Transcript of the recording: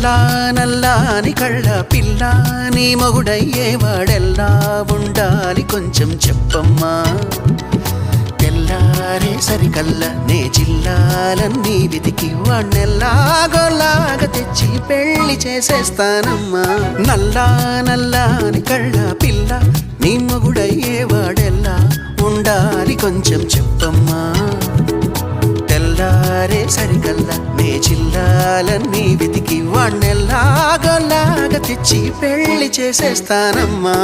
నల్లా నల్లాని కళ్ళ పిల్ల నీ మొగుడయ్యేవాడెల్లా ఉండాలి కొంచెం చెప్పమ్మా తెల్లారే సరికల్లా నే జిల్లాలన్నీ వెతికి వాణ్ణెల్లాగోలాగా తెచ్చి పెళ్లి చేసేస్తానమ్మా నల్లా నల్లాని కళ్ళ పిల్ల నీ మొగుడయ్యేవాడెల్లా ఉండాలి కొంచెం చెప్పమ్మా తెల్లారే సరికల్లా నే జిల్లాలన్నీ వెతికి వాణ్ణెల్లాగోలాగా తెచ్చి పెళ్లి చేసేస్తానమ్మా